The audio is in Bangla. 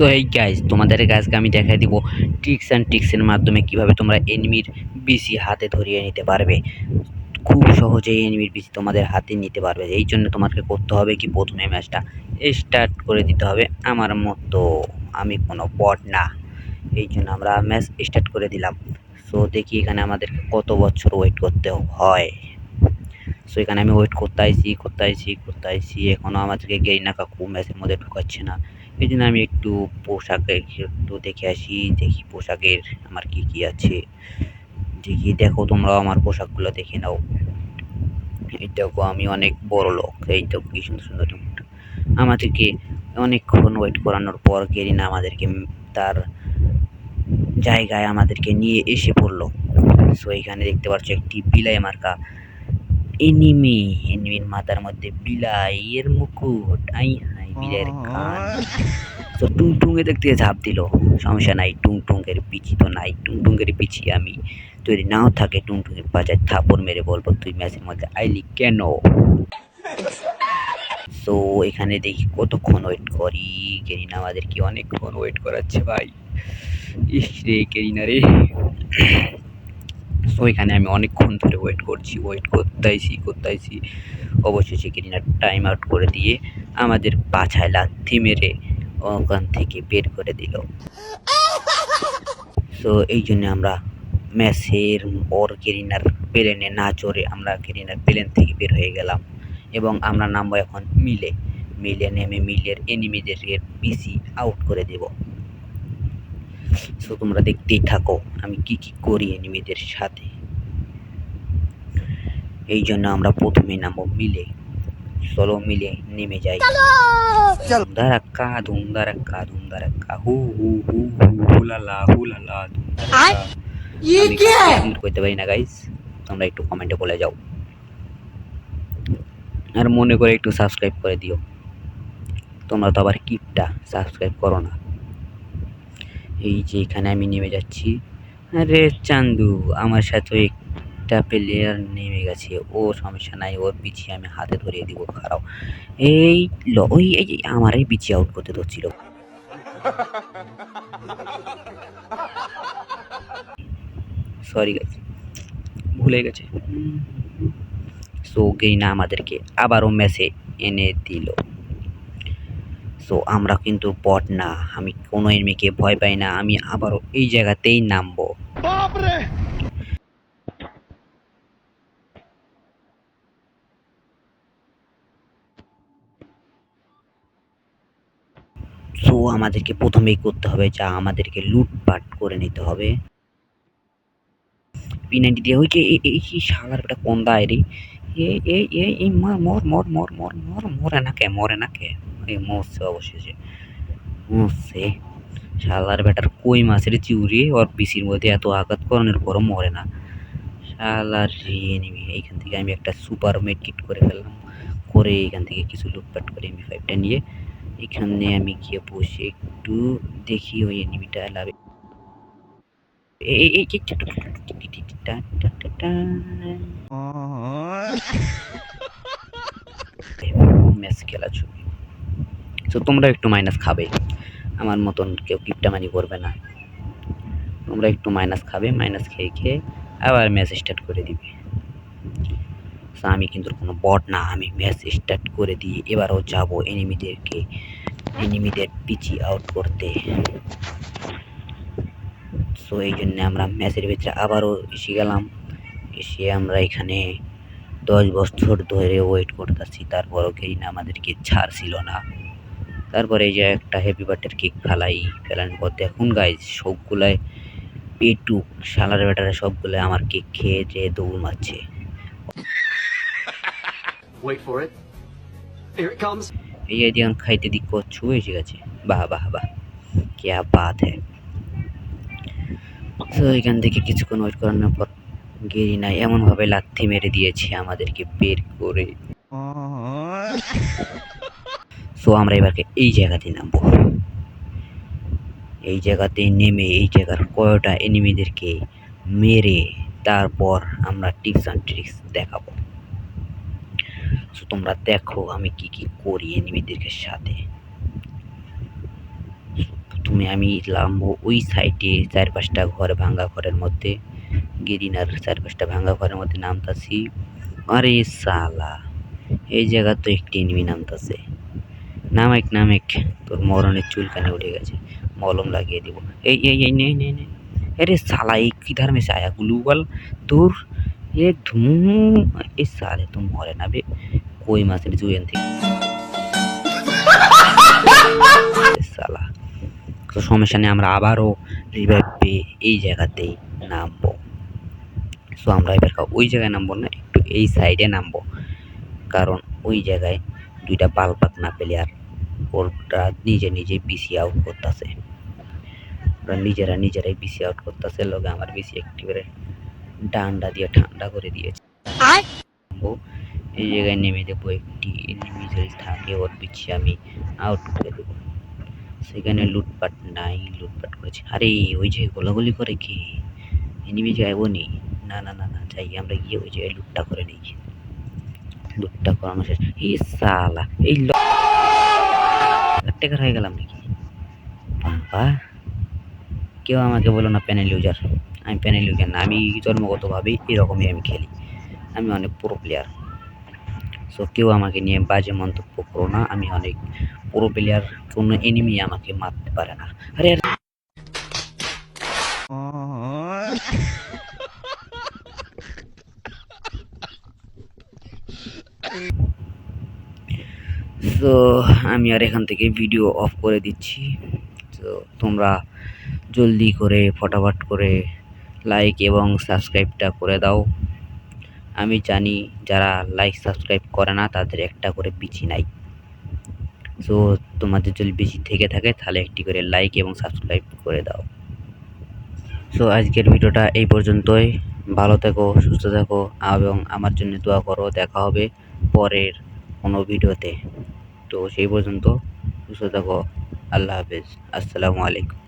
সো এই গাইজ তোমাদেরকে আজকে আমি দেখাই দিব ট্রিক্স অ্যান্ড ট্রিক্সের মাধ্যমে কিভাবে তোমরা এনিমির বিসি হাতে ধরিয়ে নিতে পারবে। খুব সহজেই এনিমির বিসি তোমাদের হাতে নিতে পারবে। এই জন্য তোমাকে করতে হবে কি, প্রথমে ম্যাচটা স্টার্ট করে দিতে হবে। আমার মতো আমি কোনো বট না, এই জন্য আমরা ম্যাচ স্টার্ট করে দিলাম। সো দেখি এখানে আমাদেরকে কত বছর ওয়েট করতে হয়। সো এখানে আমি ওয়েট করতে আইছি এখনও আমাদেরকে গেরিনা কাকু ম্যাচের মধ্যে ঢুকাচ্ছে না। এই জন্য আমি একটু পোশাকে একটু দেখে আসি, দেখি পোশাকের আমার কি কি আছে। দেখি, দেখো তোমরাও আমার পোশাকগুলো দেখে নাও। এই দেখো আমি অনেক বড় লোক, এই দেখো কি সুন্দর সুন্দর। আমাদেরকে অনেকক্ষণ ওয়েট করানোর পর গেরিনা আমাদেরকে তার জায়গায় আমাদেরকে নিয়ে এসে পড়লো। সো এখানে দেখতে পাচ্ছ একটি বিলাই মার্কা এনিমির মাথার মধ্যে বিলাইয়ের মুকুট। আই হাই বিলাইয়ের কান। তো টুংটুঙে দেখতে ঝাঁপ দিল। সমস্যা নাই, টুংটুঙ্গের পিছি তো নাই, টুংটুঙ্গের পিছি আমি। যদি নাও থাকে টুংটুঙের পাচায় থাপড় মেরে বলবো তুই ম্যাচের মধ্যে আইলি কেন। তো এখানে দেখি কতক্ষণ ওয়েট করি, গেরিনা আমাদেরকে অনেকক্ষণ ওয়েট করাচ্ছে ভাই। ইস রে গেরিনা রে। সো এখানে আমি অনেকক্ষণ ধরে ওয়েট করতেছি। অবশেষে গেরিনা টাইম আউট করে দিয়ে আমাদের পাছায় লাথি মেরে ওখান থেকে বের করে দিল। সো এই জন্য আমরা ম্যাচের পর গেরিনার প্লেনে না চড়ে আমরা গেরিনার প্লেন থেকে বের হয়ে গেলাম এবং আমরা নামবো এখন মিলে নেমে মিলের এনিমিদের পিসি আউট করে দেব। সো তোমরা দেখতেই থাকো আমি কি কি করি এনিমিদের সাথে। এই জন্য আমরা প্রথমে নামবো মিলে। চলো মিলে নেমে যাই। ধুমধারাক্কা ধুমধারাক্কা ধুমধারাক্কা হু হু হু হু হুলালা হুলালা ধুমধারাক্কা। আমি সুন্দর করতে পারি না গাইস, তোমরা একটু কমেন্টে বলে যাও। আর মনে করে একটু সাবস্ক্রাইব করে দিও। তোমরা তো আবার কিপটা, সাবস্ক্রাইব করো না। এই যে এখানে আমি নেমে যাচ্ছি। আরে চান্দু আমার সাথে একটা প্লেয়ার নেমে গেছে, ও সমস্যা নাই, ওর পিছিয়ে আমি হাতে ধরিয়ে দিব। খারাপ এই ওই এই আমার এই পিছিয়ে আউট করতে ধরছিল। সরি গাইস, ভুলে গেছে। সো গেরিনা আমাদেরকে আবারও ম্যাচে এনে দিল। সো আমরা কিন্তু বট না, আমি কোনো এনিমিকে ভয় পাই না, আমি আবারও এই জায়গাতেই নামবো। সো আমাদেরকে প্রথমেই করতে হবে যা, আমাদেরকে লুটপাট করে নিতে হবে। P90 দিয়ে ওই যে এই শালার একটা কোন দায় রে। এই মরে না কে এই মরছে, অবশেষে মরছে। শালার বেটার কই মাছের চিউরি ওর পিসির মধ্যে এত আঘাত করানোর পরও মরে না। শালার এনিমি। এইখান থেকে আমি একটা সুপার মেড কিট করে ফেললাম, করে এখান থেকে কিছু লুটপাট করে M5টা নিয়ে এখানে আমি গিয়ে বসে একটু দেখি ওই এনিমিটা লাভে। ম্যাচ খেলা ছবি। তো তোমরা একটু মাইনাস খাবে, আমার মতন কেউ কিপটামানি করবে না। তোমরা একটু মাইনাস খাবে, মাইনাস খেয়ে খেয়ে আবার ম্যাচ স্টার্ট করে দিবে। তো আমি কিন্তু কোনো বট না, আমি ম্যাচ স্টার্ট করে দিয়ে এবারও যাব এনিমিদের পিছি আউট করতে। সো এই জন্য আমরা ম্যাচের ভিতরে আবারও এসে গেলাম। এসে আমরা এখানে 10 বছর ধরে ওয়েট করতেছি, তারপরও গেরিনা আমাদেরকে ছাড়ছিল না। তারপরে এই যে একটা হ্যাপি বার্থডে কেক ফেলানোর পর দেখুন গাইজ সবগুলাই পেটুক শালার বেটারে, সবগুলো আমার কেক খেয়ে যে দৌড় মারছে। এই যে এখন খাইতে দিক করছু এসে গেছে। বাহ বাহ বাহ, क्या बात है। তো এখান থেকে কিছুক্ষণ ওয়েট করানোর পর গেরিনা এমনভাবে লাথি মেরে দিয়েছে আমাদেরকে বের করে। সো আমরা এবারকে এই জায়গাতে নামবো। এই জায়গাতে নেমে এই জায়গার কয়টা এনিমিদেরকে মেরে তারপর আমরা টিপস অ্যান্ড ট্রিক্স দেখাবো। সো তোমরা দেখো আমি কি কি করি এনিমিদেরকে সাথে। প্রথমে আমি নামবো ওই সাইডে 4-5টা ঘর ভাঙ্গা ঘরের মধ্যে, গেরিনার 4-5টা ভাঙ্গা ঘরের মধ্যে নামতাছি। আরে শালা এই জায়গা তো একটি এনিমি নামতাছে। নামেক তোর মরণের চুলকানি উঠে গেছে, মলম লাগিয়ে দিব। এই নে। अरे साला ये किधर में से आया ग्लूबल दूर ये धूम इस साले तुम मरे ना बे कोई मासरी जुएन थी साला তো সমস্যা নেই, আমরা আবারও রিভাইভ পেয়ে এই জায়গাতেই নামবো। সো আমরা এবার ওই জায়গায় নামবো না, একটু এই সাইডে নামবো, কারণ ওই জায়গায় দুইটা পালপাক না প্লেয়ার ওরা নিজে পিসি আউট করতেছে, ওরা নিজেরাই পিসি আউট করতেছে। লগে আমার পিসি একেবারে ডান্ডা দিয়ে ঠান্ডা করে দিয়েছে। এই জায়গায় নেমে দেবো, একটি এনিমি যদি থাকে ওর পিছিয়ে আমি আউট করে দেবো। সেখানে লুটপাট নাই, লুটপাট করেছে। আরে ওই যে গোলাগুলি করে কি এনিমি যাইবো নি? না যাই আমরা গিয়ে ওই জায়গায় লুটটা করে নিই। লুটটা করানো শেষ। এই সালা এই টেকার হয়ে গেলাম নাকি? বাবা কেউ আমাকে বলো না প্যানেল ইউজার, আমি প্যানেল ইউজার না, আমি জন্মগতভাবেই এরকমই আমি খেলি, আমি অনেক প্রো প্লেয়ার। সো কেউ আমাকে নিয়ে বাজে মন্তব্য করো না, আমি অনেক প্রো প্লেয়ার, কোনো এনিমি আমাকে মারতে পারে না। আরে তো আমি আর এখান থেকে ভিডিও অফ করে দিচ্ছি। তো তোমরা জলদি করে ফটাফট করে লাইক এবং সাবস্ক্রাইবটা করে দাও। আমি জানি যারা লাইক সাবস্ক্রাইব করে না তাদের একটা করে বিচি নাই। সো তোমাদের যদি বেশি থেকে থাকে তাহলে একটি করে লাইক এবং সাবস্ক্রাইব করে দাও। সো আজকের ভিডিওটা এই পর্যন্তই। ভালো থেকো, সুস্থ থাকো এবং আমার জন্য দোয়া করো। দেখা হবে পরের কোনো ভিডিওতে। তো সেই পর্যন্ত সুস্থ থাকো। আল্লাহ হাফেজ। আসসালামু আলাইকুম।